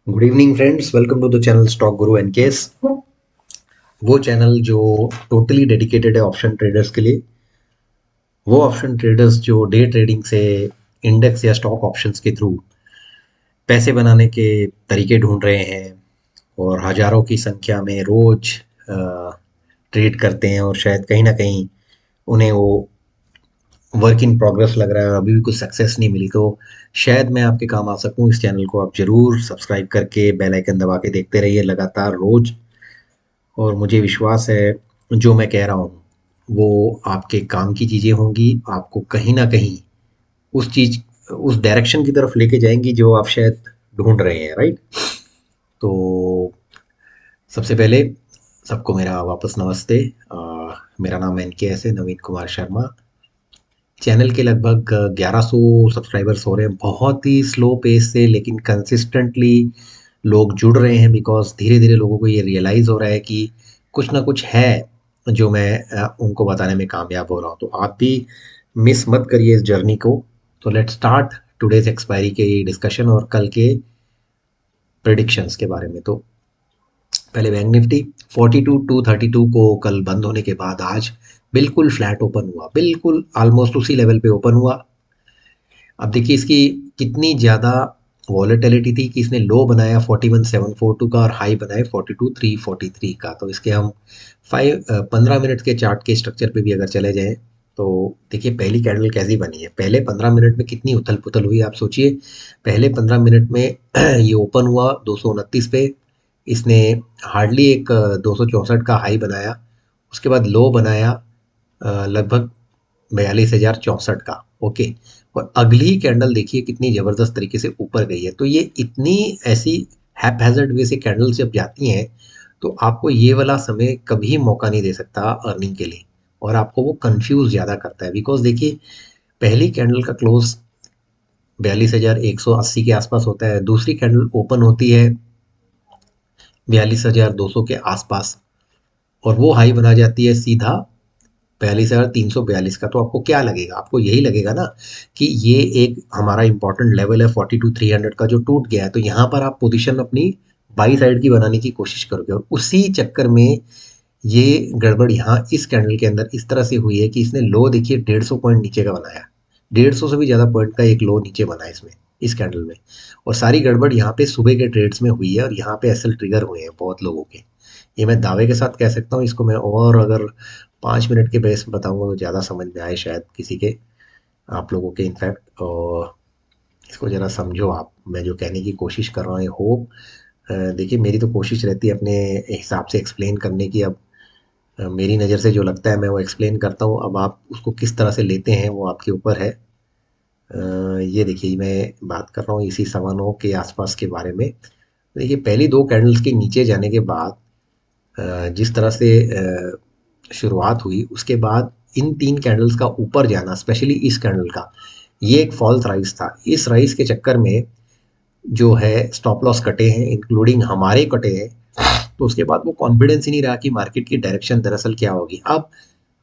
Good evening friends, welcome to the channel stock guru and case. वो channel जो totally dedicated है option traders के लिए। वो ऑप्शन ट्रेडर्स जो डे ट्रेडिंग से इंडेक्स या स्टॉक ऑप्शंस के थ्रू पैसे बनाने के तरीके ढूंढ रहे हैं और हजारों की संख्या में रोज ट्रेड करते हैं और शायद कहीं ना कहीं उन्हें वो वर्क इन प्रोग्रेस लग रहा है और अभी भी कुछ सक्सेस नहीं मिली। तो शायद मैं आपके काम आ सकूं। इस चैनल को आप जरूर सब्सक्राइब करके बेल आइकन दबा के देखते रहिए लगातार रोज। और मुझे विश्वास है जो मैं कह रहा हूँ वो आपके काम की चीज़ें होंगी, आपको कहीं ना कहीं उस चीज उस डायरेक्शन की तरफ लेके जाएंगी जो आप शायद ढूंढ रहे हैं, राइट। तो सबसे पहले सबको मेरा वापस नमस्ते। मेरा नाम NKS है, नवीन कुमार शर्मा। चैनल के लगभग 1100 सब्सक्राइबर्स हो रहे हैं, बहुत ही स्लो पेस से लेकिन कंसिस्टेंटली लोग जुड़ रहे हैं। बिकॉज धीरे धीरे लोगों को ये रियलाइज़ हो रहा है कि कुछ ना कुछ है जो मैं उनको बताने में कामयाब हो रहा हूँ। तो आप भी मिस मत करिए इस जर्नी को। तो लेट्स स्टार्ट टुडेज एक्सपायरी के डिस्कशन और कल के प्रेडिक्शंस के बारे में। तो पहले बैंक निफ्टी 42,232 को कल बंद होने के बाद आज बिल्कुल फ्लैट ओपन हुआ, बिल्कुल ऑलमोस्ट उसी लेवल पे ओपन हुआ। अब देखिए इसकी कितनी ज़्यादा वॉलेटिलिटी थी कि इसने लो बनाया 41,742 का और हाई बनाया 42,343 का। तो इसके हम 15 मिनट के चार्ट के स्ट्रक्चर पे भी अगर चले जाएं तो देखिए पहली कैंडल कैसी बनी है। पहले 15 मिनट में कितनी उथल पुथल हुई आप सोचिए। पहले 15 मिनट में ये ओपन हुआ 229 पे, इसने हार्डली एक 264 का हाई बनाया, उसके बाद लो बनाया लगभग 42,064 का। ओके। और अगली कैंडल देखिए कितनी जबरदस्त तरीके से ऊपर गई है। तो ये इतनी ऐसी हैप्पैज़र्ड वे से कैंडल जब जाती हैं तो आपको ये वाला समय कभी मौका नहीं दे सकता अर्निंग के लिए, और आपको वो कंफ्यूज ज़्यादा करता है। बिकॉज देखिए पहली कैंडल का क्लोज 42,180 के आसपास होता है, दूसरी कैंडल ओपन होती है 42,200 के आसपास और वो हाई बना जाती है सीधा 42,342 का। तो आपको क्या लगेगा? आपको यही लगेगा ना कि ये एक हमारा इंपॉर्टेंट लेवल है 42,300 का जो टूट गया है। तो यहाँ पर आप पोजीशन अपनी बाई साइड की बनाने की कोशिश करोगे और उसी चक्कर में ये गड़बड़ यहाँ इस कैंडल के अंदर इस तरह से हुई है कि इसने लो देखिए 150 पॉइंट नीचे का बनाया, 150 से भी ज़्यादा पॉइंट का एक लो नीचे बना इसमें इस कैंडल में। और सारी गड़बड़ यहाँ पे सुबह के ट्रेड्स में हुई है और यहाँ पे एसएल ट्रिगर हुए हैं बहुत लोगों के। ये मैं दावे के साथ कह सकता हूँ। इसको मैं और अगर 5 मिनट के बेस पे बताऊंगा तो ज़्यादा समझ में आए शायद किसी के, आप लोगों के इनफैक्ट। और इसको ज़रा समझो आप, मैं जो कहने की कोशिश कर रहा हूँ। आई होप देखिए मेरी तो कोशिश रहती है अपने हिसाब से एक्सप्लेन करने की। अब मेरी नज़र से जो लगता है मैं वो एक्सप्लेन करता हूँ, अब आप उसको किस तरह से लेते हैं वो आपके ऊपर है। ये देखिए मैं बात कर रहा हूँ इसी 9:15 के आसपास के बारे में। देखिए पहली दो कैंडल्स के नीचे जाने के बाद जिस तरह से शुरुआत हुई, उसके बाद इन 3 कैंडल्स का ऊपर जाना, स्पेशली इस कैंडल का, ये एक फॉल्स राइज था। इस राइज के चक्कर में जो है स्टॉप लॉस कटे हैं, इंक्लूडिंग हमारे कटे हैं। तो उसके बाद वो कॉन्फिडेंस ही नहीं रहा कि मार्केट की डायरेक्शन दरअसल क्या होगी। अब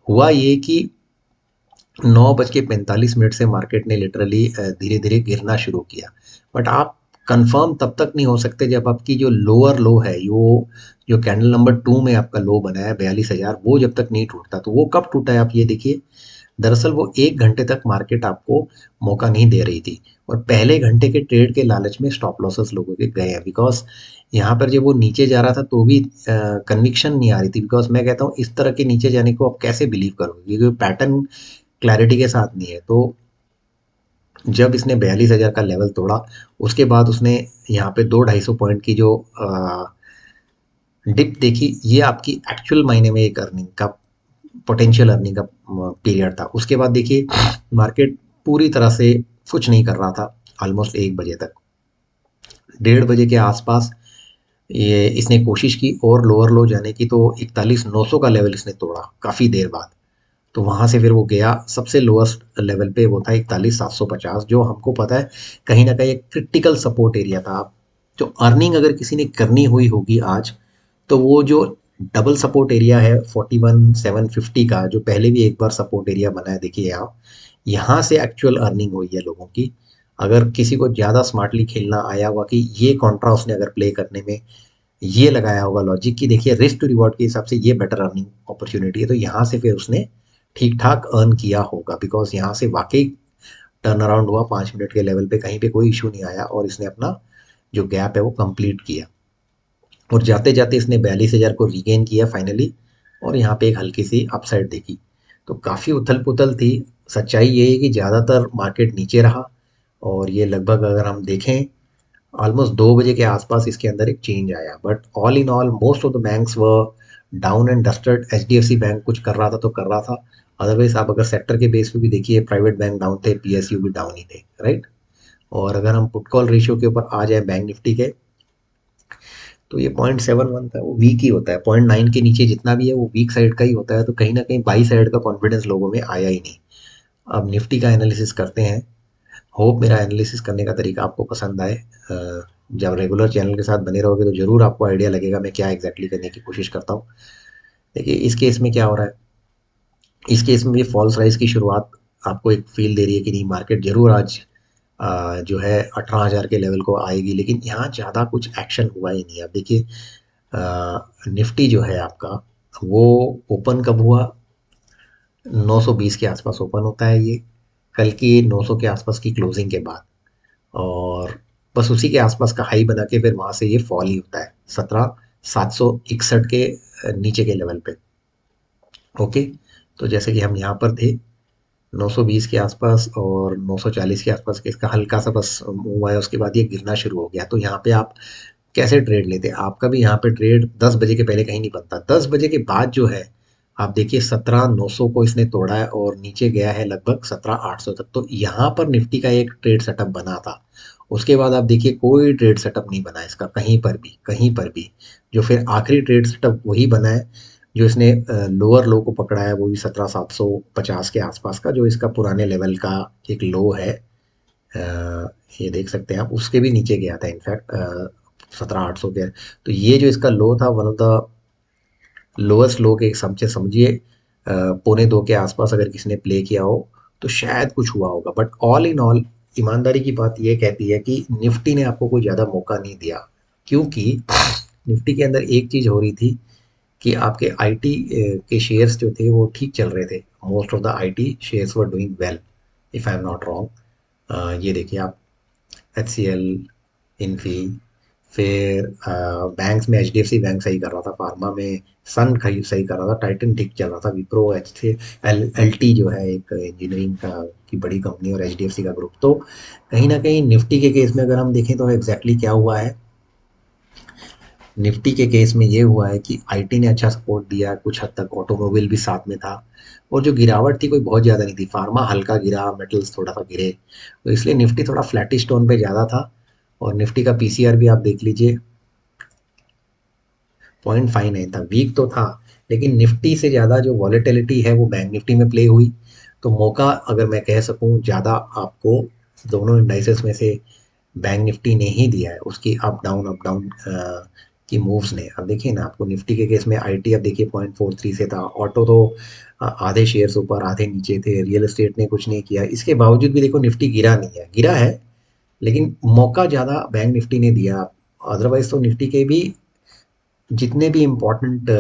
हुआ ये कि 9:45 से मार्केट ने लिटरली धीरे धीरे गिरना शुरू किया। बट आप कंफर्म तब तक नहीं हो सकते जब आपकी जो लोअर लो है, जो कैंडल नंबर 2 में आपका लो बना है 42,000, वो जब तक नहीं टूटता। तो वो कब टूटा है आप ये देखिए। दरअसल वो 1 घंटे तक मार्केट आपको मौका नहीं दे रही थी और पहले घंटे के ट्रेड के लालच में स्टॉप लॉसेस लोगों के गए हैं। बिकॉज यहाँ पर जब वो नीचे जा रहा था तो भी कन्विक्शन नहीं आ रही थी। बिकॉज मैं कहता हूँ इस तरह के नीचे जाने को आप कैसे बिलीव करोगे, क्योंकि पैटर्न क्लैरिटी के साथ नहीं है। तो जब इसने 42,000 का लेवल तोड़ा, उसके बाद उसने यहाँ पे 200-250 पॉइंट की जो डिप देखी, ये आपकी एक्चुअल मायने में एक अर्निंग का पोटेंशियल अर्निंग का पीरियड था। उसके बाद देखिए मार्केट पूरी तरह से कुछ नहीं कर रहा था ऑलमोस्ट 1 बजे तक। 1:30 बजे के आसपास ये इसने कोशिश की और लोअर लो जाने की, तो 41,900 का लेवल इसने तोड़ा काफ़ी देर बाद। तो वहाँ से फिर वो गया सबसे लोएस्ट लेवल पे, वो था 41,750, जो हमको पता है कहीं ना कहीं एक क्रिटिकल सपोर्ट एरिया था। जो अर्निंग अगर किसी ने करनी हुई होगी आज, तो वो जो डबल सपोर्ट एरिया है 41,750 का, जो पहले भी एक बार सपोर्ट एरिया बना है, देखिए आप यहाँ से एक्चुअल अर्निंग हुई है लोगों की। अगर किसी को ज़्यादा स्मार्टली खेलना आया होगा कि ये कॉन्ट्रा उसने अगर प्ले करने में ये लगाया होगा लॉजिक कि देखिए रिस्क टू रिवॉर्ड के हिसाब से ये बेटर अर्निंग अपॉर्चुनिटी है, तो यहाँ से फिर उसने ठीक ठाक अर्न किया होगा, बिकॉज यहाँ से वाकई टर्न अराउंड हुआ, 5 मिनट के लेवल पे कहीं पे कोई इशू नहीं आया और इसने अपना जो गैप है वो कंप्लीट किया और जाते जाते इसने 42,000 को रीगेन किया फाइनली और यहाँ पे एक हल्की सी अपसाइड देखी। तो काफ़ी उथल पुथल थी। सच्चाई ये है कि ज़्यादातर मार्केट नीचे रहा और ये लगभग अगर हम देखें ऑलमोस्ट 2 बजे के आसपास इसके अंदर एक चेंज आया, but all in all most of the banks were down and dusted. HDFC bank कुछ कर रहा था तो कर रहा था, अदरवाइज आप अगर सेक्टर के बेस पे भी देखिए प्राइवेट बैंक डाउन थे, PSU भी डाउन ही थे, राइट। और अगर हम पुट कॉल रेशियो के ऊपर आ जाए बैंक निफ्टी के, तो ये 0.71 था, वो वीक ही होता है। 0.9 के नीचे जितना भी है वो वीक साइड का ही होता है, तो कहीं ना कहीं बाई साइड का कॉन्फिडेंस लोगों में आया ही नहीं। अब निफ्टी का एनालिसिस करते हैं। होप मेरा एनालिसिस करने का तरीका आपको पसंद आए। जब रेगुलर चैनल के साथ बने रहोगे तो ज़रूर आपको आइडिया लगेगा मैं क्या एग्जैक्टली करने की कोशिश करता हूँ। देखिए इस केस में क्या हो रहा है, इस केस में भी फॉल्स राइज की शुरुआत आपको एक फील दे रही है कि नहीं मार्केट जरूर आज जो है 18,000 के लेवल को आएगी, लेकिन यहाँ ज़्यादा कुछ एक्शन हुआ ही नहीं। अब देखिए निफ्टी जो है आपका वो ओपन कब हुआ, 920 के आसपास ओपन होता है ये, कल की 900 के आसपास की क्लोजिंग के बाद, और बस उसी के आसपास का हाई बना के फिर वहाँ से ये फॉल ही होता है 17,761 के नीचे के लेवल पे। ओके, तो जैसे कि हम यहाँ पर थे 920 के आसपास और 940 के आसपास के इसका हल्का सा बस हुआ है, उसके बाद ये गिरना शुरू हो गया। तो यहाँ पे आप कैसे ट्रेड लेते हैं, आपका भी यहाँ पे ट्रेड 10 बजे के पहले कहीं नहीं बनता। 10 बजे के बाद जो है आप देखिए 17,900 को इसने तोड़ा है और नीचे गया है लगभग 17,800 तक, तो यहाँ पर निफ्टी का एक ट्रेड सेटअप बना था। उसके बाद आप देखिए कोई ट्रेड सेटअप नहीं बना इसका कहीं पर भी, कहीं पर भी। जो फिर आखिरी ट्रेड सेटअप वही बना है जो इसने लोअर लो को पकड़ा है, वो भी 17,750 के आसपास का, जो इसका पुराने लेवल का एक लो है। ये देख सकते हैं आप, उसके भी नीचे गया था इनफैक्ट 17,800 के। तो ये जो इसका लो था वन ऑफ द लोएस्ट लो के समझे समझिए 1.25 के आसपास अगर किसी ने प्ले किया हो तो शायद कुछ हुआ होगा, बट ऑल इन ऑल ईमानदारी की बात ये कहती है कि निफ्टी ने आपको कोई ज़्यादा मौका नहीं दिया, क्योंकि निफ्टी के अंदर एक चीज़ हो रही थी कि आपके आईटी के शेयर्स जो थे वो ठीक चल रहे थे। Most of the IT shares were doing well if I am not wrong. ये देखिए आप, HCL, इन्फी, फिर बैंक्स में HDFC बैंक सही कर रहा था, फार्मा में सन सही कर रहा था, टाइटन ठीक चल रहा था, विप्रो एच थे, LT जो है एक इंजीनियरिंग का की बड़ी कंपनी और HDFC का ग्रुप। तो कहीं ना कहीं निफ्टी के केस में अगर हम देखें तो एग्जैक्टली क्या हुआ है, निफ्टी के केस में ये हुआ है कि आईटी ने अच्छा सपोर्ट दिया, कुछ हद तक ऑटोमोबाइल भी साथ में था, और जो गिरावट थी कोई बहुत ज़्यादा नहीं थी। फार्मा हल्का गिरा, मेटल्स थोड़ा सा गिरे, तो इसलिए निफ्टी थोड़ा फ्लैटिश टोन पे ज़्यादा था। और निफ्टी का पीसीआर भी आप देख लीजिए 0.59 था, वीक तो था, लेकिन निफ्टी से ज़्यादा जो वॉलेटिलिटी है वो बैंक निफ्टी में प्ले हुई। तो मौका अगर मैं कह सकूं ज़्यादा आपको दोनों इंडाइसेस में से बैंक निफ्टी ने ही दिया है, उसकी अप डाउन की मूव्स ने। अब देखिए ना, आपको निफ्टी के केस में आईटी अब देखिए 0.43 से था, ऑटो तो आधे शेयर्स ऊपर आधे नीचे थे, रियल एस्टेट ने कुछ नहीं किया, इसके बावजूद भी देखो निफ्टी गिरा नहीं है, गिरा है लेकिन मौका ज़्यादा बैंक निफ्टी ने दिया। अदरवाइज तो निफ्टी के भी जितने भी इम्पोर्टेंट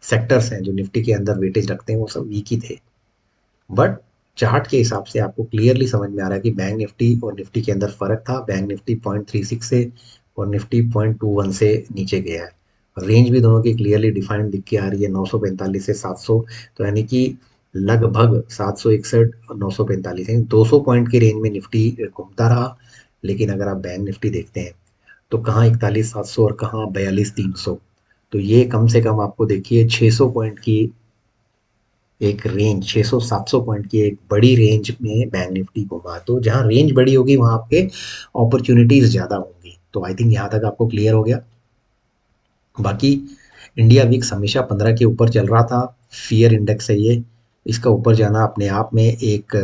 सेक्टर्स हैं जो निफ्टी के अंदर वेटेज रखते हैं वो सब वीक ही थे। बट चार्ट के हिसाब से आपको क्लियरली समझ में आ रहा है कि बैंक निफ्टी और निफ्टी के अंदर फर्क था। बैंक निफ्टी 0.36 से और निफ्टी 0.21 से नीचे गया है। रेंज भी दोनों की क्लियरली डिफाइंड दिख के आ रही है, 945 से 700, तो यानी कि लगभग 761 और 945 यानी 200 पॉइंट की रेंज में निफ्टी घूमता रहा। लेकिन अगर आप बैंक निफ्टी देखते हैं तो कहाँ 41,700 और कहाँ 42,300, तो ये कम से कम आपको देखिए 600 पॉइंट की एक रेंज, 600-700 पॉइंट की एक बड़ी रेंज में बैंक निफ्टी घुमा। तो जहाँ रेंज बड़ी होगी वहाँ आपके अपॉर्चुनिटीज ज़्यादा होंगी। तो आई थिंक यहाँ तक आपको क्लियर हो गया। बाकी इंडिया विक्स हमेशा 15 के ऊपर चल रहा था, फियर इंडेक्स है ये, इसका ऊपर जाना अपने आप में एक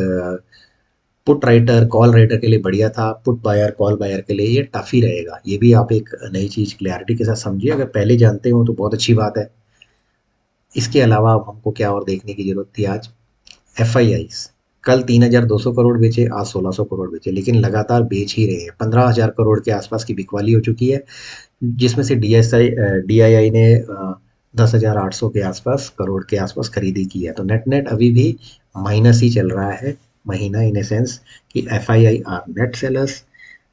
पुट राइटर कॉल राइटर के लिए बढ़िया था, पुट बायर कॉल बायर के लिए ये टफ ही रहेगा। ये भी आप एक नई चीज़ क्लैरिटी के साथ समझिए, अगर पहले जानते हो तो बहुत अच्छी बात है। इसके अलावा अब हमको क्या और देखने की ज़रूरत थी आज, FIIs कल 3,200 करोड़ बेचे, आज 1,600 करोड़ बेचे, लेकिन लगातार बेच ही रहे हैं। 15,000 करोड़ के आसपास की बिकवाली हो चुकी है, जिसमें से डीआईआई ने 10,800 के आसपास करोड़ के आसपास खरीदी की है। तो नेट नेट अभी भी माइनस ही चल रहा है महीना, इन ए सेंस कि FII are net sellers,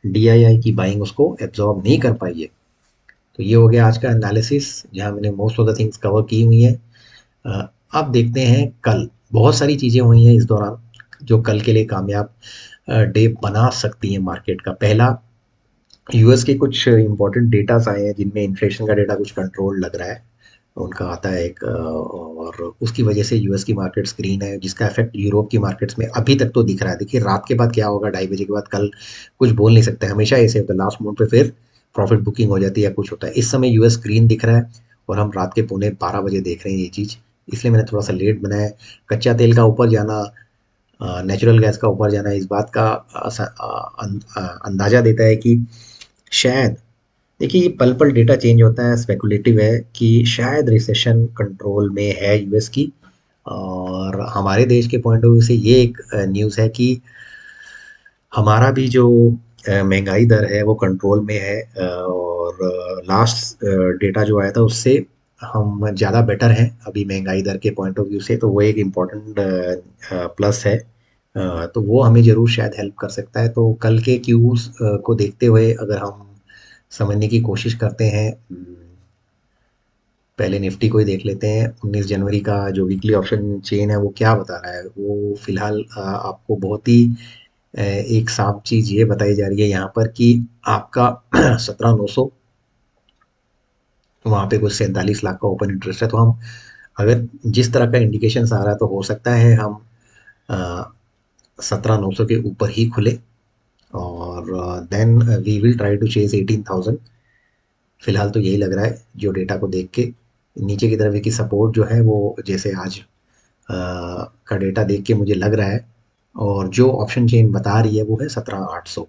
DII की बाइंग उसको एब्जॉर्ब नहीं कर पाई है। तो ये हो गया आज का एनालिसिस, जहां मैंने most of the things cover की हुई है। अब देखते हैं कल। बहुत सारी चीज़ें हुई हैं इस दौरान जो कल के लिए कामयाब डे बना सकती हैं मार्केट का। पहला, यूएस के कुछ इंपॉर्टेंट डेटास आए हैं जिनमें इन्फ्लेशन का डेटा कुछ कंट्रोल लग रहा है, उनका आता है एक, और उसकी वजह से यूएस की मार्केट स्क्रीन है, जिसका इफेक्ट यूरोप की मार्केट्स में अभी तक तो दिख रहा है। देखिए रात के बाद क्या होगा, 2:30 बजे के बाद कल कुछ बोल नहीं सकते, हमेशा ऐसे होता है, लास्ट मोमेंट पे फिर प्रॉफिट बुकिंग हो जाती है या कुछ होता है। इस समय यूएस स्क्रीन दिख रहा है और हम रात के 12:45 देख रहे हैं ये चीज़, इसलिए मैंने थोड़ा सा लेट बनाया है। कच्चा तेल का ऊपर जाना, नेचुरल गैस का ऊपर जाना इस बात का अंदाजा देता है कि शायद, देखिए ये पल पल डेटा चेंज होता है, स्पेकुलेटिव है कि शायद रिसेशन कंट्रोल में है यूएस की। और हमारे देश के पॉइंट ऑफ व्यू से ये एक न्यूज़ है कि हमारा भी जो महंगाई दर है वो कंट्रोल में है, और लास्ट डेटा जो आया था उससे हम ज़्यादा बेटर हैं अभी महंगाई दर के पॉइंट ऑफ व्यू से, तो वो एक इम्पॉर्टेंट प्लस है। तो वो हमें ज़रूर शायद हेल्प कर सकता है। तो कल के क्यूज़ को देखते हुए अगर हम समझने की कोशिश करते हैं, पहले निफ्टी को ही देख लेते हैं। 19 जनवरी का जो वीकली ऑप्शन चेन है वो क्या बता रहा है, वो फिलहाल आपको बहुत ही एक साफ चीज़ ये बताई जा रही है यहाँ पर कि आपका 17,900, वहाँ पे कुछ 47 लाख का ओपन इंटरेस्ट है। तो हम, अगर जिस तरह का इंडिकेशन आ रहा है, तो हो सकता है हम 17,900 के ऊपर ही खुले, और then we will try to chase 18,000। फिलहाल तो यही लग रहा है जो डेटा को देख के। नीचे की तरफ की सपोर्ट जो है वो, जैसे आज का डेटा देख के मुझे लग रहा है, और जो ऑप्शन चेन बता रही है वो है 17,800।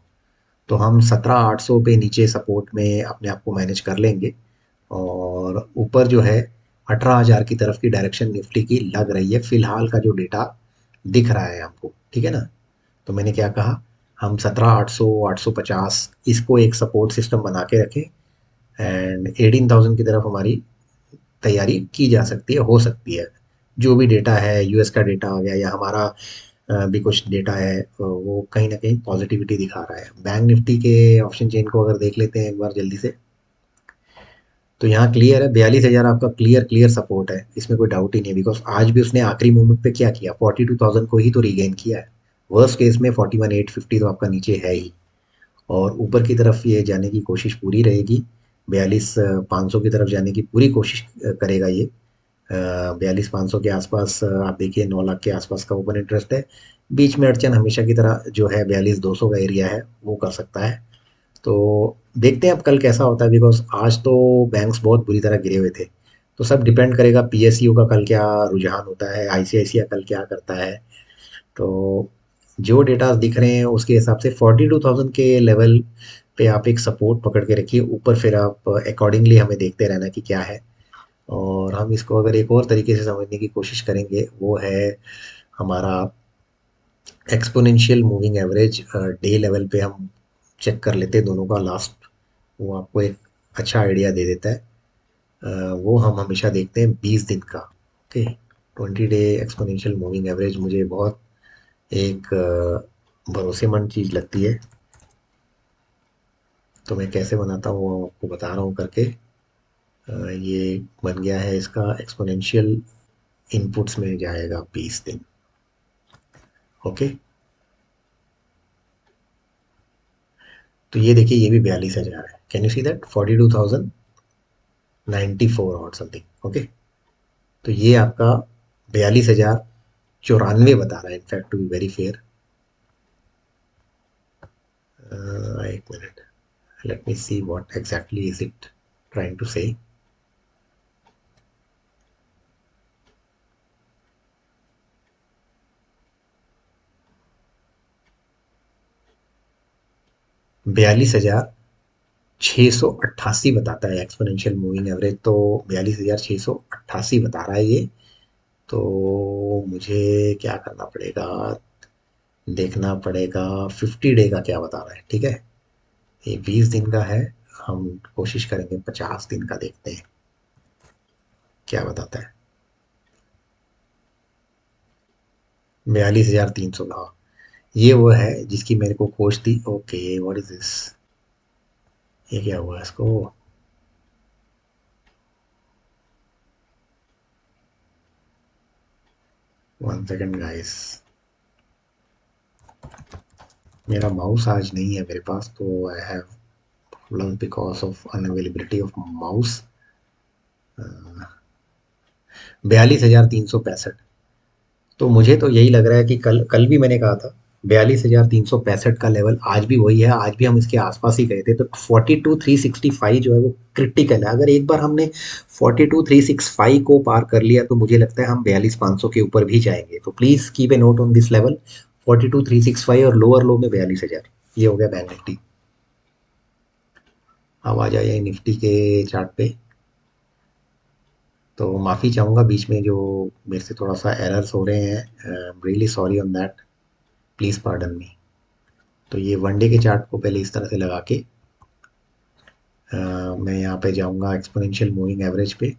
तो हम 17,800 पे नीचे सपोर्ट में अपने आप को मैनेज कर लेंगे, और ऊपर जो है 18,000 की तरफ की डायरेक्शन निफ्टी की लग रही है फिलहाल का जो डेटा दिख रहा है हमको, ठीक है ना। तो मैंने क्या कहा, हम 17,800, 850 इसको एक सपोर्ट सिस्टम बना के रखें, एंड 18,000 की तरफ हमारी तैयारी की जा सकती है, हो सकती है। जो भी डेटा है, यूएस का डेटा आ गया या हमारा भी कुछ डेटा है, वो कहीं ना कहीं पॉजिटिविटी दिखा रहा है। बैंक निफ्टी के ऑप्शन चेन को अगर देख लेते हैं एक बार जल्दी से, तो यहाँ क्लियर है 42,000 आपका क्लियर क्लियर सपोर्ट है, इसमें कोई डाउट ही नहीं है। बिकॉज आज भी उसने आखिरी मोमेंट पे क्या किया, 42,000 को ही तो रीगेन किया है। वर्स्ट केस में 41,850 तो आपका नीचे है ही, और ऊपर की तरफ ये जाने की कोशिश पूरी रहेगी। 42,500 की तरफ जाने की पूरी कोशिश करेगा ये। 42,500 के आसपास, आप देखिए 9 लाख के आसपास का ओपन इंटरेस्ट है। बीच में अड़चन हमेशा की तरह जो है 42,200 का एरिया है, वो कर सकता है। तो देखते हैं अब कल कैसा होता है, बिकॉज आज तो बैंक्स बहुत बुरी तरह गिरे हुए थे। तो सब डिपेंड करेगा पीएसयू का कल क्या रुझान होता है, आईसीआईसीआई कल क्या करता है। तो जो डेटा दिख रहे हैं उसके हिसाब से 42,000 के लेवल पे आप एक सपोर्ट पकड़ के रखिए, ऊपर फिर आप अकॉर्डिंगली हमें देखते रहना कि क्या है। और हम इसको अगर एक और तरीके से समझने की कोशिश करेंगे, वो है हमारा exponential moving average. Day level पे हम चेक कर लेते हैं दोनों का लास्ट, वो आपको एक अच्छा आइडिया दे देता है। वो हम हमेशा देखते हैं 20 दिन का। Okay, 20 day exponential moving average मुझे बहुत एक भरोसेमंद चीज़ लगती है। तो मैं कैसे बनाता हूँ वो आपको बता रहा हूँ करके। ये बन गया है, इसका एक्सपोनेंशियल इनपुट्स में जाएगा 20 दिन। ओके, तो ये देखिए ये भी 42,000 है। कैन यू सी दैट 42,094 और समथिंग। ओके, तो ये आपका 42,094 बता रहा है, in fact to be very fair. एक minute, let me see what exactly is it trying to say. 42,688 बताता है एक्सपोनेंशियल मूविंग एवरेज, तो 42,688 बता रहा है ये। तो मुझे क्या करना पड़ेगा, देखना पड़ेगा 50 डे का क्या बता रहा है। ठीक है, ये 20 दिन का है, हम कोशिश करेंगे 50 दिन का, देखते हैं क्या बताता है। 42,300 का, ये वो है जिसकी मेरे को खोज थी। ओके, व्हाट इज दिस, ये क्या हुआ इसको। 1 सेकेंड गाइस, मेरा माउस आज नहीं है मेरे पास, तो I have problem because of unavailability of mouse. 42,365, तो मुझे तो यही लग रहा है कि कल कल भी मैंने कहा था 42,365 का लेवल आज भी वही है, आज भी हम इसके आसपास ही गए थे। तो 42,365 जो है वो क्रिटिकल है। अगर एक बार हमने 42,365 को पार कर लिया तो मुझे लगता है हम 42,500 के ऊपर भी जाएंगे। तो please keep a note on this level, 42,365 और लोअर लो में 42,000। ये हो गया बैंक निफ्टी। अब आ जाइए निफ्टी के चार्ट पे। तो माफ़ी चाहूँगा बीच में जो मेरे से थोड़ा सा एरर्स हो रहे हैं, really sorry on that, please pardon me. तो ये वन डे के चार्ट को पहले इस तरह से लगा के मैं यहाँ पे जाऊँगा एक्सपोनेंशियल मूविंग एवरेज पे।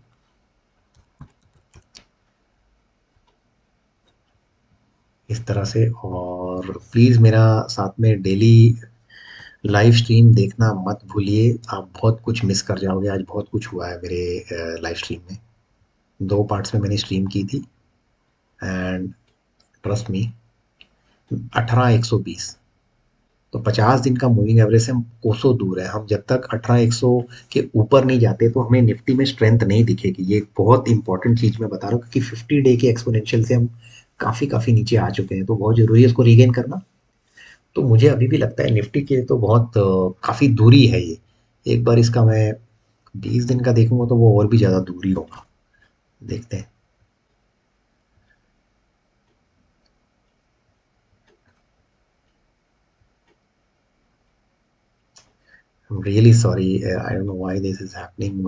इस तरह से, और प्लीज़ मेरा साथ में डेली लाइव स्ट्रीम देखना मत भूलिए, आप बहुत कुछ मिस कर जाओगे। आज बहुत कुछ हुआ है मेरे लाइव स्ट्रीम में, 2 पार्ट्स में मैंने स्ट्रीम की थी। एंड ट्रस्ट मी, 18,120, तो 50 दिन का मूविंग एवरेज से हम कोसों दूर है। हम जब तक 18,100 के ऊपर नहीं जाते तो हमें निफ्टी में स्ट्रेंथ नहीं दिखेगी। ये एक बहुत इंपॉर्टेंट चीज़ मैं बता रहा हूँ, क्योंकि 50 डे के एक्सपोनेंशियल से हम काफ़ी काफ़ी नीचे आ चुके हैं, तो बहुत ज़रूरी है इसको रीगेन करना। तो मुझे अभी भी लगता है निफ्टी के तो बहुत काफ़ी दूरी है ये। एक बार इसका मैं 20 दिन का देखूंगा तो वो और भी ज़्यादा दूरी होगा। देखते हैं। I'm really sorry, I don't know why this is happening.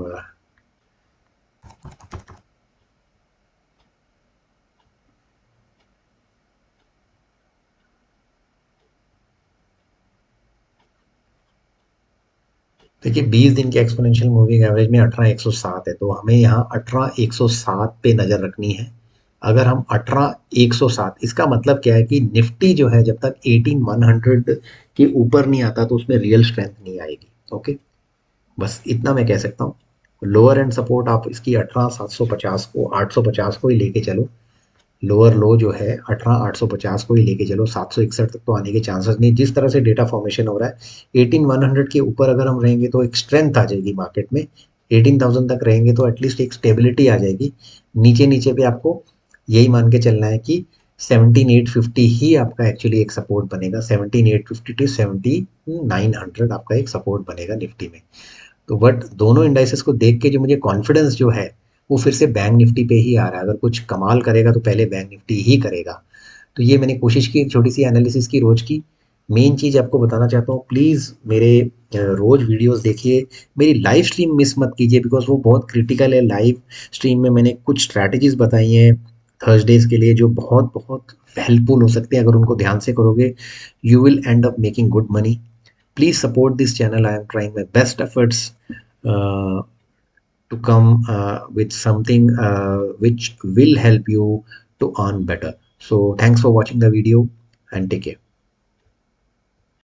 देखिए 20 दिन के एक्सपोनेंशियल मूविंग एवरेज में 18,107 है, तो हमें यहाँ 18,107 पे नज़र रखनी है। अगर हम 18,107, इसका मतलब क्या है कि निफ्टी जो है जब तक 18,100 के ऊपर नहीं आता तो उसमें रियल स्ट्रेंथ नहीं आएगी। ओके, बस इतना मैं कह सकता हूँ। लोअर एंड सपोर्ट आप इसकी 18,750 को, 850 को ही लेके चलो। लोअर लो जो है 18,850 को ही लेके चलो, 761 तक तो आने के चांसेस नहीं। जिस तरह से डेटा फॉर्मेशन हो रहा है 18,100 के ऊपर अगर हम रहेंगे तो एक स्ट्रेंथ आ जाएगी मार्केट में। 18,000 तक रहेंगे तो एटलीस्ट एक स्टेबिलिटी आ जाएगी। नीचे नीचे पे आपको यही मान के चलना है कि 17,850 ही आपका एक्चुअली एक सपोर्ट बनेगा। 17,850 टू 17,900 आपका एक सपोर्ट बनेगा निफ्टी में। तो बट दोनों इंडाइसेस को देख के जो मुझे कॉन्फिडेंस जो है वो फिर से बैंक निफ्टी पे ही आ रहा है। अगर कुछ कमाल करेगा तो पहले बैंक निफ्टी ही करेगा। तो ये मैंने कोशिश की, एक छोटी सी एनालिसिस की रोज की। मेन चीज़ आपको बताना चाहता हूँ, प्लीज़ मेरे रोज वीडियोस देखिए, मेरी लाइव स्ट्रीम मिस मत कीजिए, बिकॉज वो बहुत क्रिटिकल है। लाइव स्ट्रीम में मैंने कुछ स्ट्रैटेजीज बताई हैं थर्सडेज के लिए जो बहुत बहुत हेल्पफुल हो सकते हैं। अगर उनको ध्यान से करोगे you will and up making good money. Please support this channel. I am trying my best efforts uh, to come with something which will help you to earn better. So thanks for watching the video and take care.